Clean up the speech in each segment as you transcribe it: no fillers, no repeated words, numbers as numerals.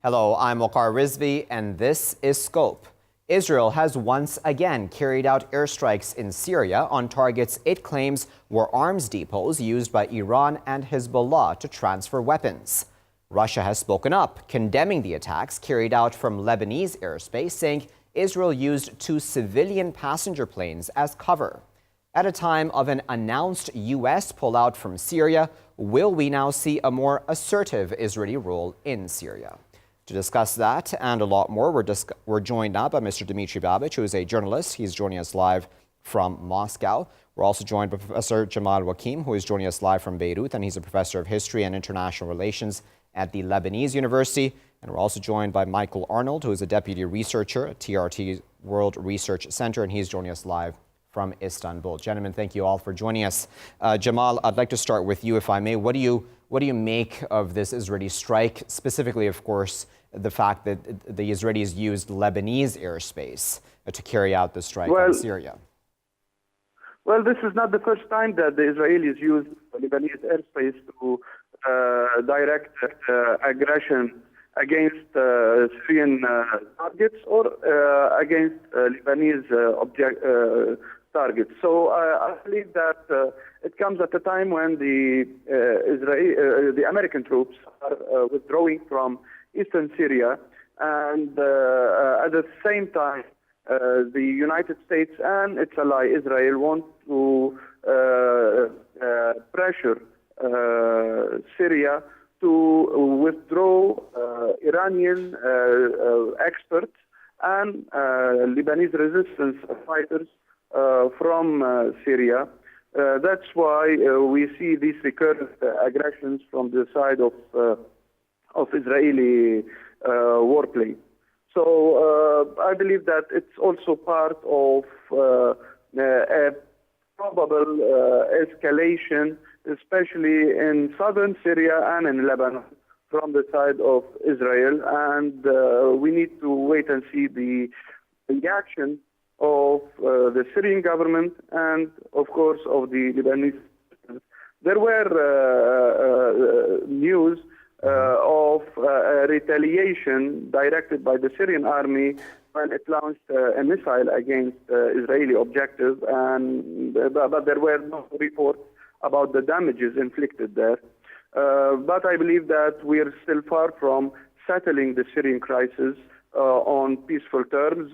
Hello, I'm Waqar Rizvi, and this is Scope. Israel has once again carried out airstrikes in Syria on targets it claims were arms depots used by Iran and Hezbollah to transfer weapons. Russia has spoken up, condemning the attacks carried out from Lebanese airspace, saying Israel used 2 civilian passenger planes as cover. At a time of an announced U.S. pullout from Syria, will we now see a more assertive Israeli role in Syria? To discuss that and a lot more, we're joined now by Mr. Dmitry Babich, who is a journalist. He's joining us live from Moscow. We're also joined by Professor Jamal Wakim, who is joining us live from Beirut, and he's a professor of history and international relations at the Lebanese University. And we're also joined by Michael Arnold, who is a deputy researcher at TRT World Research Center, and he's joining us live from Istanbul. Gentlemen, thank you all for joining us. Jamal, I'd like to start with you, if I may. What do you make of this Israeli strike, specifically, of course, the fact that the Israelis used Lebanese airspace to carry out the strike in Syria? Well, this is not the first time that the Israelis used Lebanese airspace to direct aggression against Syrian targets or against Lebanese targets. So I believe that it comes at a time when the American troops are withdrawing from eastern Syria, and at the same time, the United States and its ally Israel want to pressure Syria to withdraw Iranian experts and Lebanese resistance fighters from Syria. That's why we see these recurrent aggressions from the side of Israeli warplane. So I believe that it's also part of a probable escalation, especially in southern Syria and in Lebanon, from the side of Israel. And we need to wait and see the reaction of the Syrian government and, of course, of the Lebanese. There were news of retaliation directed by the Syrian army when it launched a missile against Israeli objectives, but there were no reports about the damages inflicted there. But I believe that we are still far from settling the Syrian crisis on peaceful terms.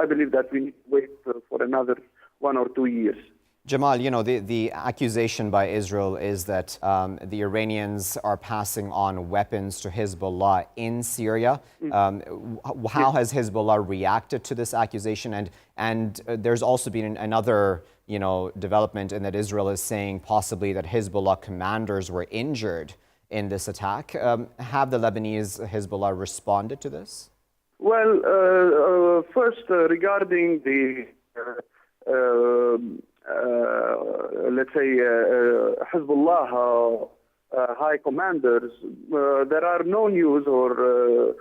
I believe that we need to wait for another 1 or 2 years. Jamal, you know, the accusation by Israel is that the Iranians are passing on weapons to Hezbollah in Syria. How has Hezbollah reacted to this accusation? And there's also been another, development in that Israel is saying possibly that Hezbollah commanders were injured in this attack. Have the Lebanese Hezbollah responded to this? Well, first, regarding the let's say, Hezbollah high commanders, there are no news or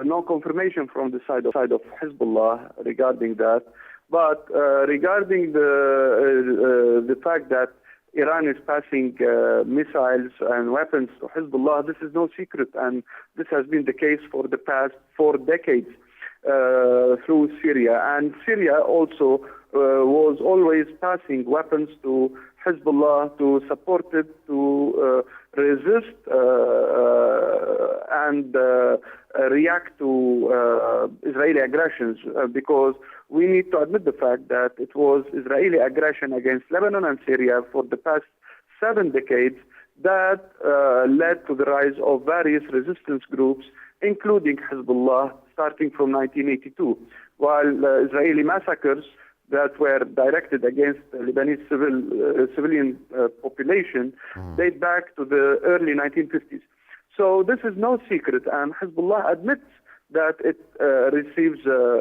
no confirmation from the side of Hezbollah regarding that. But regarding the fact that Iran is passing missiles and weapons to Hezbollah, this is no secret, and this has been the case for the past 4 decades through Syria. And Syria also was always passing weapons to Hezbollah to support it, to resist and react to Israeli aggressions, because we need to admit the fact that it was Israeli aggression against Lebanon and Syria for the past 7 decades that led to the rise of various resistance groups, including Hezbollah, starting from 1982, while Israeli massacres that were directed against the Lebanese civilian population date back to the early 1950s. So this is no secret, and Hezbollah admits that it receives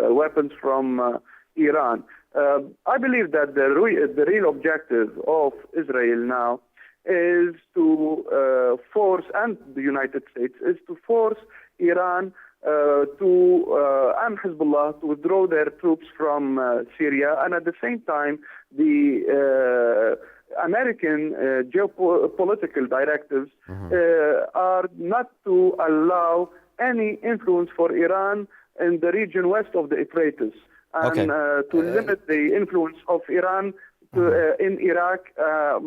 weapons from Iran. I believe that the real objective of Israel now is to force, and the United States, is to force Iran and Hezbollah to withdraw their troops from Syria, and at the same time, the American geopolitical directives are not to allow any influence for Iran in the region west of the Euphrates, and to limit the influence of Iran in Iraq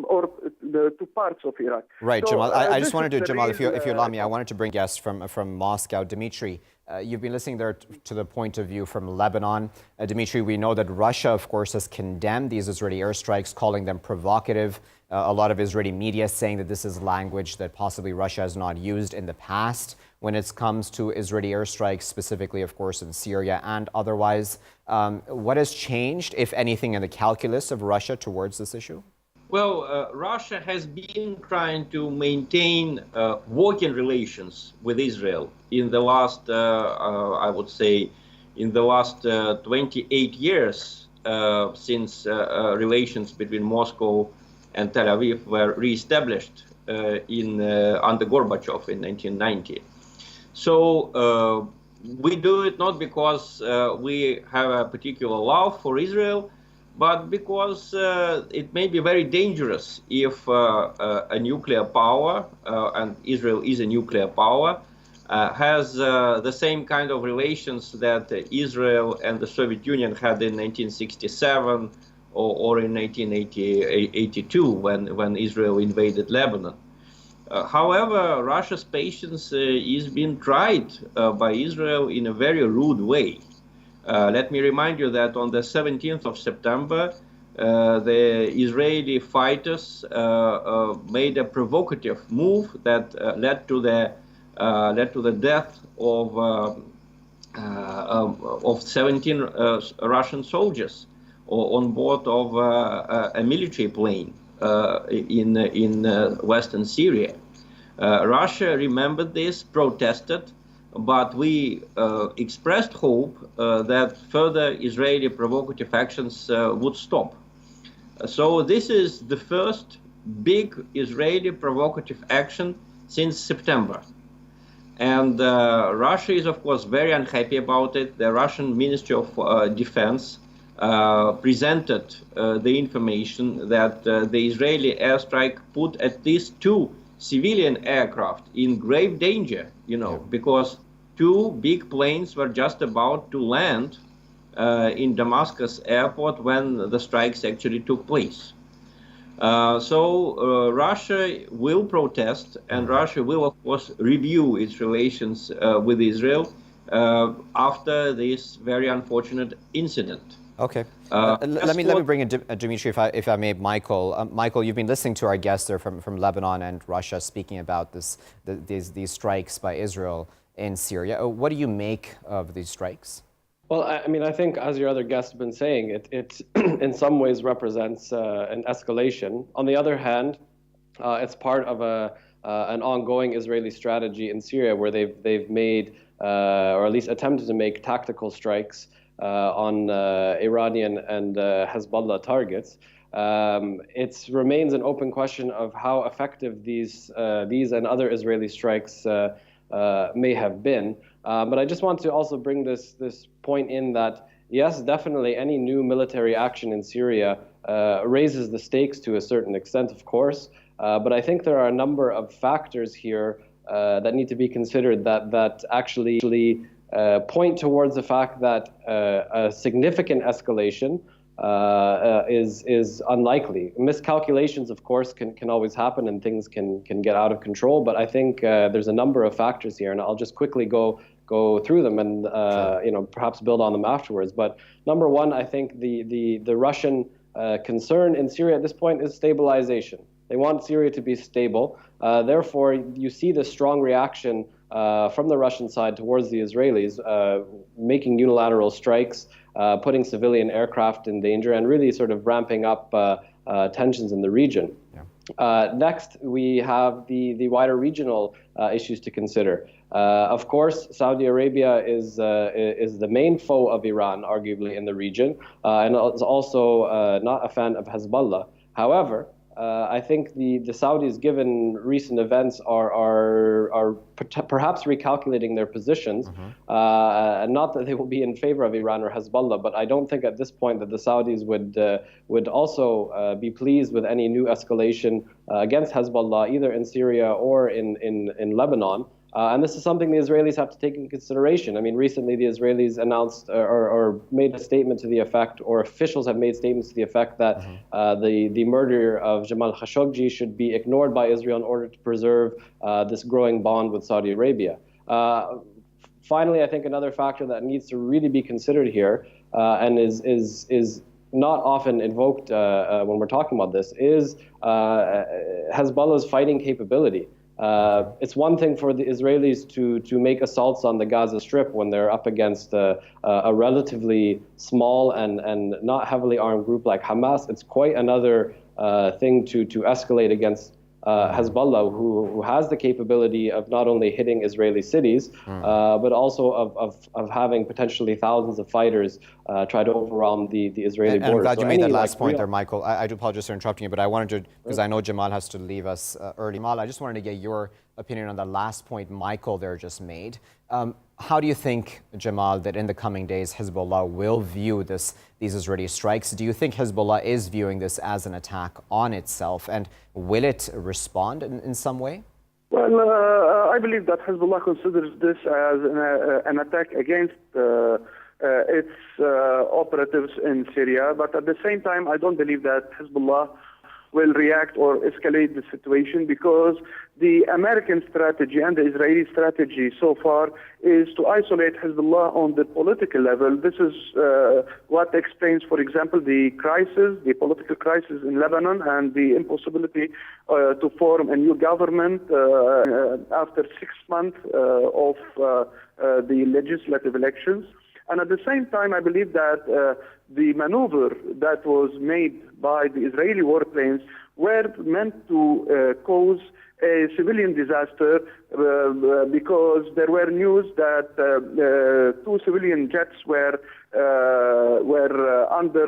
or to parts of Iraq. Right, so, Jamal. I just wanted to, Jamal, real, if you allow me, I wanted to bring guests from Moscow. Dimitri, you've been listening there to the point of view from Lebanon. Dimitri, we know that Russia, of course, has condemned these Israeli airstrikes, calling them provocative. A lot of Israeli media saying that this is language that possibly Russia has not used in the past when it comes to Israeli airstrikes, specifically, of course, in Syria and otherwise. What has changed, if anything, in the calculus of Russia towards this issue? Well, Russia has been trying to maintain working relations with Israel in the last, I would say, in the last 28 years since relations between Moscow and Tel Aviv were reestablished under Gorbachev in 1990. So we do it not because we have a particular love for Israel, but because it may be very dangerous if a nuclear power, and Israel is a nuclear power, has the same kind of relations that Israel and the Soviet Union had in 1967 or in 1982 when Israel invaded Lebanon. However, Russia's patience is being tried by Israel in a very rude way. Let me remind you that on the 17th of September, the Israeli fighters made a provocative move that led to the death of 17 Russian soldiers on board of a military plane in western Syria. Russia remembered this, protested, but we expressed hope that further Israeli provocative actions would stop. So this is the first big Israeli provocative action since September. And Russia is, of course, very unhappy about it. The Russian Ministry of Defense presented the information that the Israeli airstrike put at least 2 civilian aircraft in grave danger, because 2 big planes were just about to land in Damascus airport when the strikes actually took place. So Russia will protest, and Russia will, of course, review its relations with Israel after this very unfortunate incident. Okay. Let me bring in Dimitri, if I may, Michael. Michael, you've been listening to our guests there from Lebanon and Russia speaking about these strikes by Israel in Syria. What do you make of these strikes? Well, I mean, I think, as your other guests have been saying, it in some ways represents an escalation. On the other hand, it's part of an ongoing Israeli strategy in Syria where they've made, or at least attempted to make, tactical strikes on Iranian and Hezbollah targets. It remains an open question of how effective these and other Israeli strikes may have been. But I just want to also bring this point in that, yes, definitely any new military action in Syria raises the stakes to a certain extent, of course. But I think there are a number of factors here that need to be considered that actually point towards the fact that a significant escalation is unlikely. Miscalculations, of course, can always happen, and things can get out of control. But I think there's a number of factors here, and I'll just quickly go through them and perhaps build on them afterwards. But number one, I think the Russian concern in Syria at this point is stabilization. They want Syria to be stable. Therefore, you see the strong reaction from the Russian side towards the Israelis, making unilateral strikes, putting civilian aircraft in danger, and really sort of ramping up tensions in the region. Yeah. Next, we have the wider regional issues to consider. Of course, Saudi Arabia is the main foe of Iran, arguably, in the region, and is also not a fan of Hezbollah. However, I think the Saudis, given recent events, are perhaps recalculating their positions. Not that they will be in favor of Iran or Hezbollah, but I don't think at this point that the Saudis would also be pleased with any new escalation against Hezbollah, either in Syria or in Lebanon. And this is something the Israelis have to take into consideration. I mean, recently the Israelis announced or made a statement to the effect, or officials have made statements to the effect that the murder of Jamal Khashoggi should be ignored by Israel in order to preserve this growing bond with Saudi Arabia. Finally, I think another factor that needs to really be considered here and is not often invoked when we're talking about this is Hezbollah's fighting capability. It's one thing for the Israelis to make assaults on the Gaza Strip when they're up against a relatively small and not heavily armed group like Hamas. It's quite another thing to escalate against Hezbollah, who has the capability of not only hitting Israeli cities, but also of having potentially thousands of fighters try to overwhelm the Israeli border. And I'm glad you made that last point there, Michael. I do apologize for interrupting you, but I wanted to, because I know Jamal has to leave us early. Jamal, I just wanted to get your opinion on that last point Michael there just made. How do you think, Jamal, that in the coming days Hezbollah will view these Israeli strikes? Do you think Hezbollah is viewing this as an attack on itself, and will it respond in some way? Well, I believe that Hezbollah considers this as an attack against its operatives in Syria, but at the same time, I don't believe that Hezbollah will react or escalate the situation, because the American strategy and the Israeli strategy so far is to isolate Hezbollah on the political level. This is what explains, for example, the political crisis in Lebanon, and the impossibility to form a new government after 6 months of the legislative elections. And at the same time, I believe that the maneuver that was made by the Israeli warplanes were meant to cause a civilian disaster because there were news that 2 civilian jets were under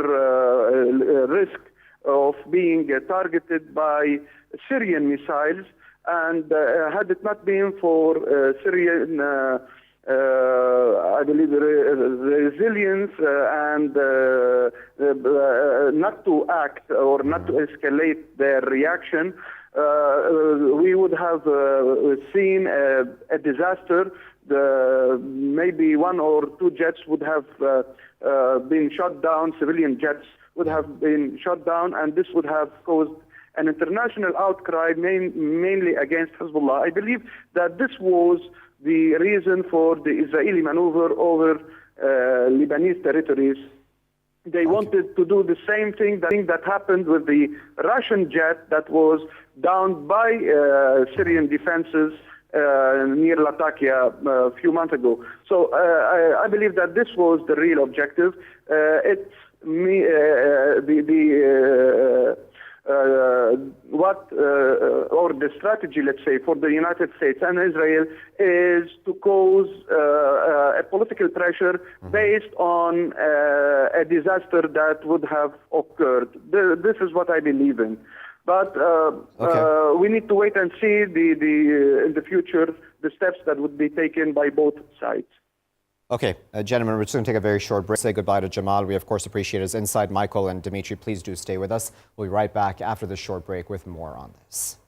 risk of being targeted by Syrian missiles. And had it not been for Syrian I believe the resilience and not to act or not to escalate their reaction, we would have seen a disaster. Maybe 1 or 2 jets would have been shot down, civilian jets would have been shot down, and this would have caused an international outcry mainly against Hezbollah. I believe that this was the reason for the Israeli maneuver over Lebanese territories. They wanted to do the same thing that happened with the Russian jet that was downed by Syrian defenses near Latakia a few months ago. So I believe that this was the real objective. Or the strategy, let's say, for the United States and Israel is to cause a political pressure based on a disaster that would have occurred. This is what I believe in. But we need to wait and see in the future the steps that would be taken by both sides. Okay, gentlemen, we're just going to take a very short break. Say goodbye to Jamal. We, of course, appreciate his insight. Michael and Dimitri, please do stay with us. We'll be right back after this short break with more on this.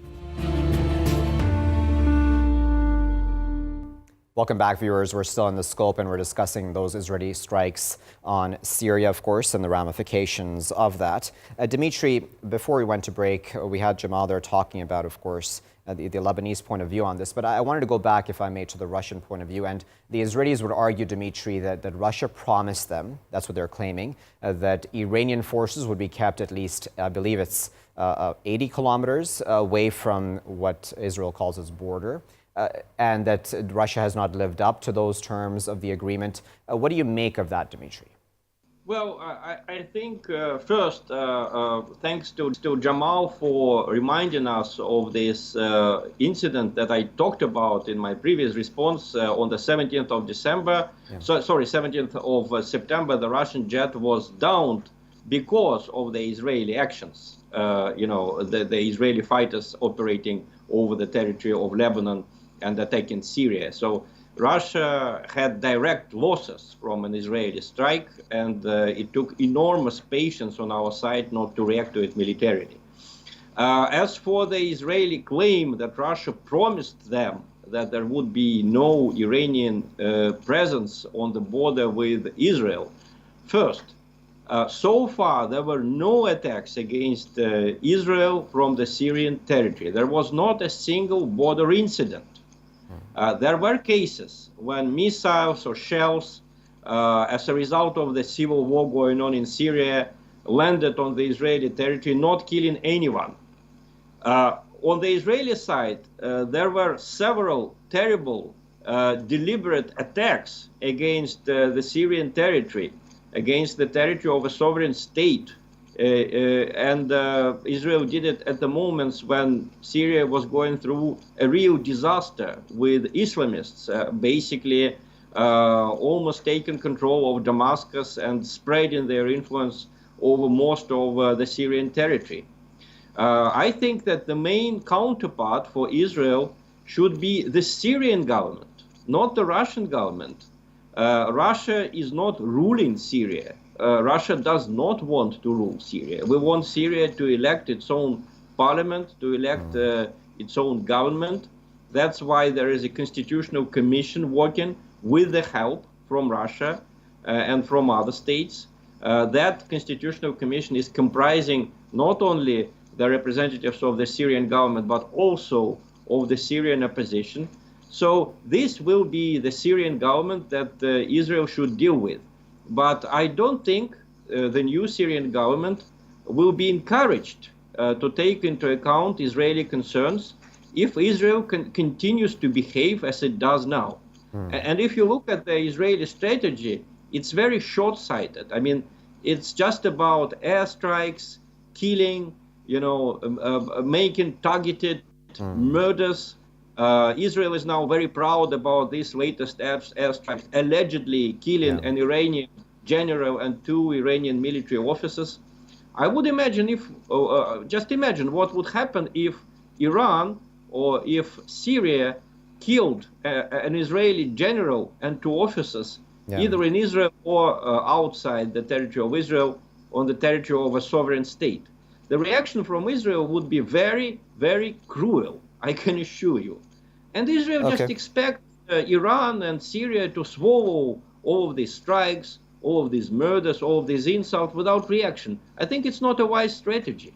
Welcome back, viewers. We're still in the scope, and we're discussing those Israeli strikes on Syria, of course, and the ramifications of that. Dimitri, before we went to break, we had Jamal there talking about, of course, the Lebanese point of view on this. But I wanted to go back, if I may, to the Russian point of view. And the Israelis would argue, Dimitri, that Russia promised them, that's what they're claiming, that Iranian forces would be kept at least, I believe it's 80 kilometers away from what Israel calls its border. And that Russia has not lived up to those terms of the agreement. What do you make of that, Dimitri? Well, I think first, thanks to Jamal for reminding us of this incident that I talked about in my previous response on the 17th of December. Yeah. 17th of September, the Russian jet was downed because of the Israeli actions. The Israeli fighters operating over the territory of Lebanon and attacking Syria. So Russia had direct losses from an Israeli strike, and it took enormous patience on our side not to react to it militarily. As for the Israeli claim that Russia promised them that there would be no Iranian presence on the border with Israel, first, so far there were no attacks against Israel from the Syrian territory. There was not a single border incident. There were cases when missiles or shells, as a result of the civil war going on in Syria, landed on the Israeli territory, not killing anyone. On the Israeli side, there were several terrible, deliberate attacks against the Syrian territory, against the territory of a sovereign state. And Israel did it at the moments when Syria was going through a real disaster with Islamists, basically almost taking control of Damascus and spreading their influence over most of the Syrian territory. I think that the main counterpart for Israel should be the Syrian government, not the Russian government. Russia is not ruling Syria. Russia does not want to rule Syria. We want Syria to elect its own parliament, to elect its own government. That's why there is a constitutional commission working with the help from Russia and from other states. That constitutional commission is comprising not only the representatives of the Syrian government, but also of the Syrian opposition. So this will be the Syrian government that Israel should deal with. But I don't think the new Syrian government will be encouraged to take into account Israeli concerns if Israel continues to behave as it does now. And if you look at the Israeli strategy, it's very short-sighted. I mean, it's just about airstrikes, killing, making targeted murders. Israel is now very proud about this latest airstrike, allegedly killing an Iranian general and 2 Iranian military officers. I would imagine just imagine what would happen if Iran or if Syria killed an Israeli general and 2 officers, either in Israel or outside the territory of Israel, on the territory of a sovereign state. The reaction from Israel would be very, very cruel, I can assure you. And Israel just expects Iran and Syria to swallow all of these strikes, all of these murders, all of these insults without reaction. I think it's not a wise strategy.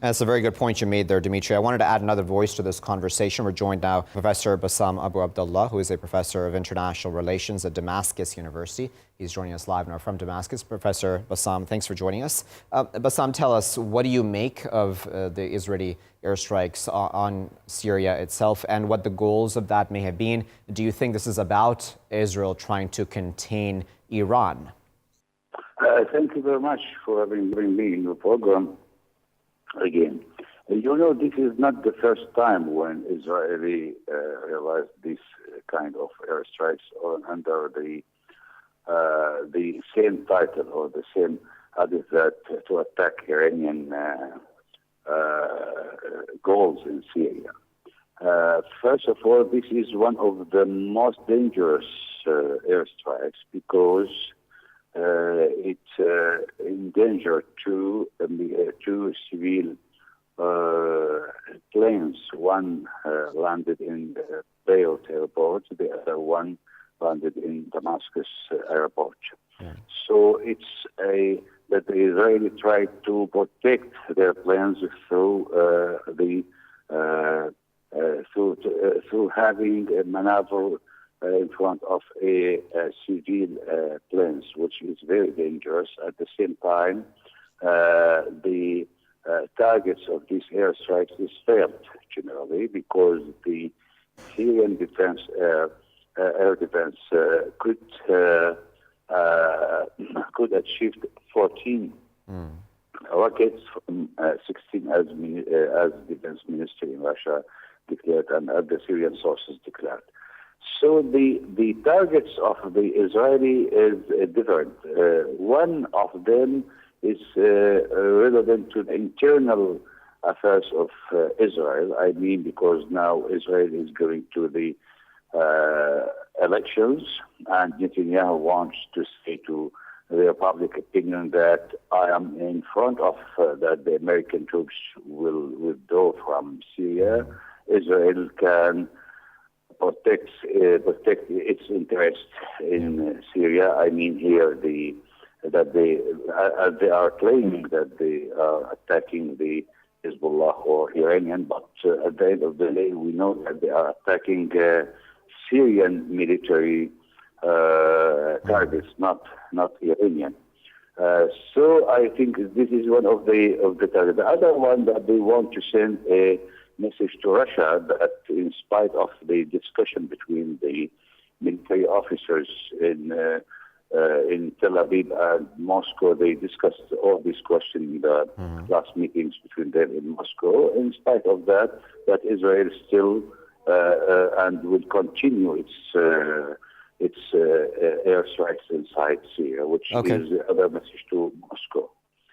That's a very good point you made there, Dimitri. I wanted to add another voice to this conversation. We're joined now by Professor Bassam Abu Abdullah, who is a professor of international relations at Damascus University. He's joining us live now from Damascus. Professor Bassam, thanks for joining us. Bassam, tell us, what do you make of the Israeli airstrikes on Syria itself and what the goals of that may have been? Do you think this is about Israel trying to contain Iran? Thank you very much for having me in your program again. This is not the first time when Israeli realized this kind of airstrikes under the same title or the same that to attack Iranian goals in Syria. First of all, this is one of the most dangerous airstrikes because it endangered 2 civil planes. One landed in Beirut airport, the other one landed in Damascus airport. So it's that the Israelis tried to protect their planes through through having a maneuver in front of a civil planes, which is very dangerous. At the same time, the targets of these airstrikes is failed generally because the Syrian defense air defense could achieve 14 rockets, 16 as defense ministry in Russia declared and the Syrian sources declared. So the targets of the Israeli is different. One of them is relevant to the internal affairs of Israel. I mean, because now Israel is going to the elections, and Netanyahu wants to say to the public opinion that I am in front of that the American troops will withdraw from Syria. Israel can protect its interest in Syria. I mean, here they are claiming that they are attacking the Hezbollah or Iranian, but at the end of the day, we know that they are attacking Syrian military targets, not Iranian. So I think this is one of the targets. The other one that they want to send a message to Russia that, in spite of the discussion between the military officers in Tel Aviv and Moscow, they discussed all these questions in the last meetings between them in Moscow. In spite of that, Israel still and will continue its airstrikes inside Syria, which is the other message to Moscow.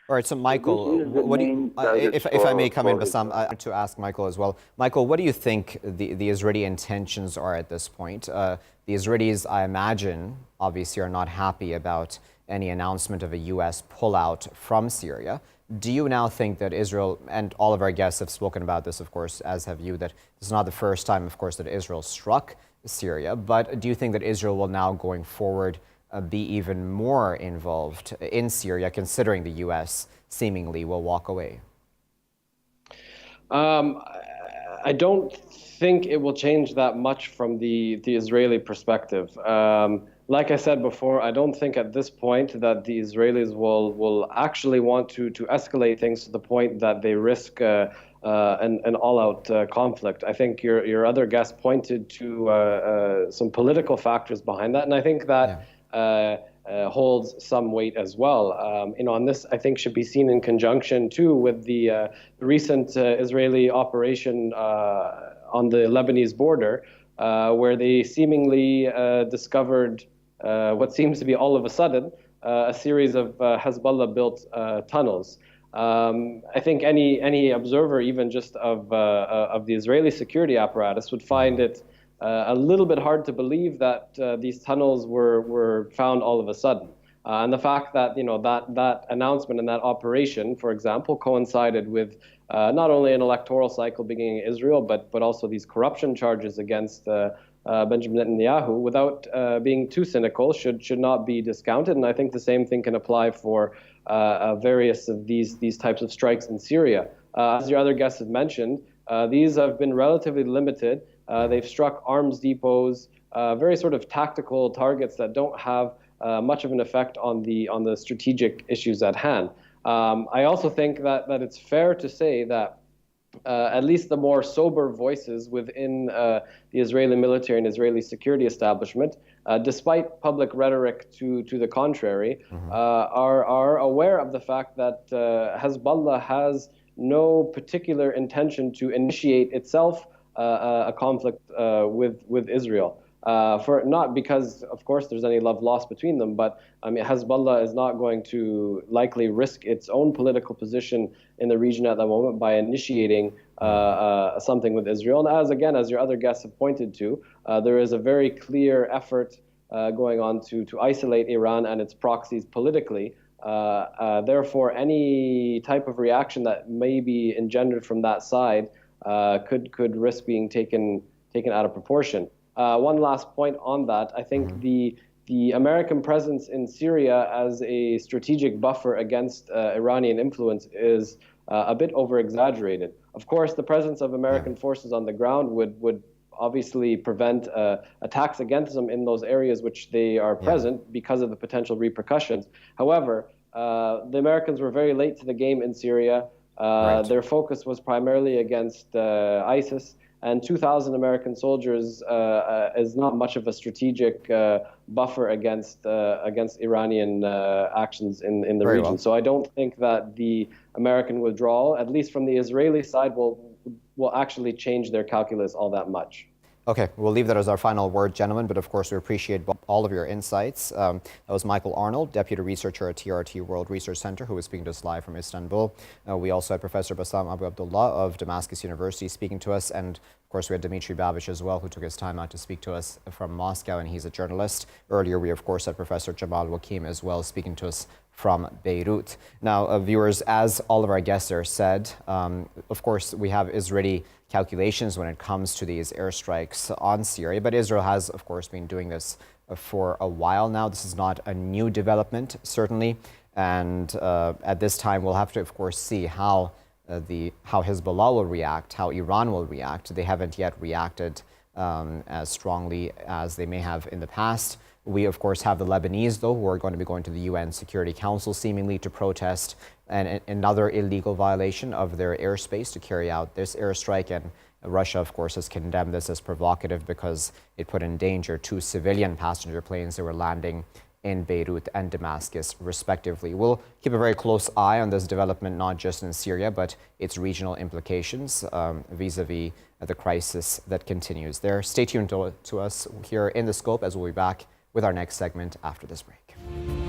All right, so Michael, what do you, if I may come in, Bassam, I want to ask Michael as well. Michael, what do you think the Israeli intentions are at this point? The Israelis, I imagine, obviously are not happy about any announcement of a U.S. pullout from Syria. Do you now think that Israel, and all of our guests have spoken about this, of course, as have you, that this is not the first time, of course, that Israel struck Syria, but do you think that Israel will now, going forward, be even more involved in Syria, considering the U.S. seemingly will walk away? I don't think it will change that much from the Israeli perspective. Like I said before, I don't think at this point that the Israelis will actually want to escalate things to the point that they risk an all-out conflict. I think your other guest pointed to some political factors behind that, and I think that holds some weight as well. On this, I think, should be seen in conjunction too with the recent Israeli operation on the Lebanese border, where they seemingly discovered what seems to be all of a sudden a series of Hezbollah-built tunnels. I think any observer, even just of the Israeli security apparatus, would find it a little bit hard to believe that these tunnels were found all of a sudden. And the fact that that announcement and that operation, for example, coincided with not only an electoral cycle beginning in Israel, but also these corruption charges against Benjamin Netanyahu, without being too cynical, should not be discounted. And I think the same thing can apply for various of these types of strikes in Syria. As your other guests have mentioned, these have been relatively limited. They've struck arms depots, very sort of tactical targets that don't have much of an effect on the strategic issues at hand. I also think that it's fair to say that at least the more sober voices within the Israeli military and Israeli security establishment, despite public rhetoric to the contrary, are aware of the fact that Hezbollah has no particular intention to initiate itself a conflict with Israel. For not because, of course, there's any love lost between them, but I mean, Hezbollah is not going to likely risk its own political position in the region at the moment by initiating something with Israel. And as your other guests have pointed to, there is a very clear effort going on to isolate Iran and its proxies politically. Therefore, any type of reaction that may be engendered from that side could risk being taken out of proportion. One last point on that, I think the American presence in Syria as a strategic buffer against Iranian influence is a bit over-exaggerated. Of course, the presence of American forces on the ground would obviously prevent attacks against them in those areas which they are present because of the potential repercussions. However, the Americans were very late to the game in Syria. Their focus was primarily against ISIS. And 2,000 American soldiers is not much of a strategic buffer against Iranian actions in the region. Well. So I don't think that the American withdrawal, at least from the Israeli side, will actually change their calculus all that much. Okay, we'll leave that as our final word, gentlemen, but of course we appreciate all of your insights. That was Michael Arnold, Deputy Researcher at TRT World Research Center, who was speaking to us live from Istanbul. We also had Professor Bassam Abu Abdullah of Damascus University speaking to us, and of course we had Dimitri Babish as well, who took his time out to speak to us from Moscow, and he's a journalist. Earlier we of course had Professor Jamal Wakim as well speaking to us from Beirut. Now, viewers, as all of our guests there said, of course we have Israeli calculations when it comes to these airstrikes on Syria, but Israel has, of course, been doing this for a while now. This is not a new development, certainly, and at this time we'll have to, of course, see how Hezbollah will react, how Iran will react. They haven't yet reacted as strongly as they may have in the past. We, of course, have the Lebanese, though, who are going to be going to the UN Security Council, seemingly to protest another illegal violation of their airspace to carry out this airstrike. And Russia, of course, has condemned this as provocative because it put in danger 2 civilian passenger planes that were landing in Beirut and Damascus, respectively. We'll keep a very close eye on this development, not just in Syria, but its regional implications vis-a-vis the crisis that continues there. Stay tuned to us here in The Scope, as we'll be back with our next segment after this break.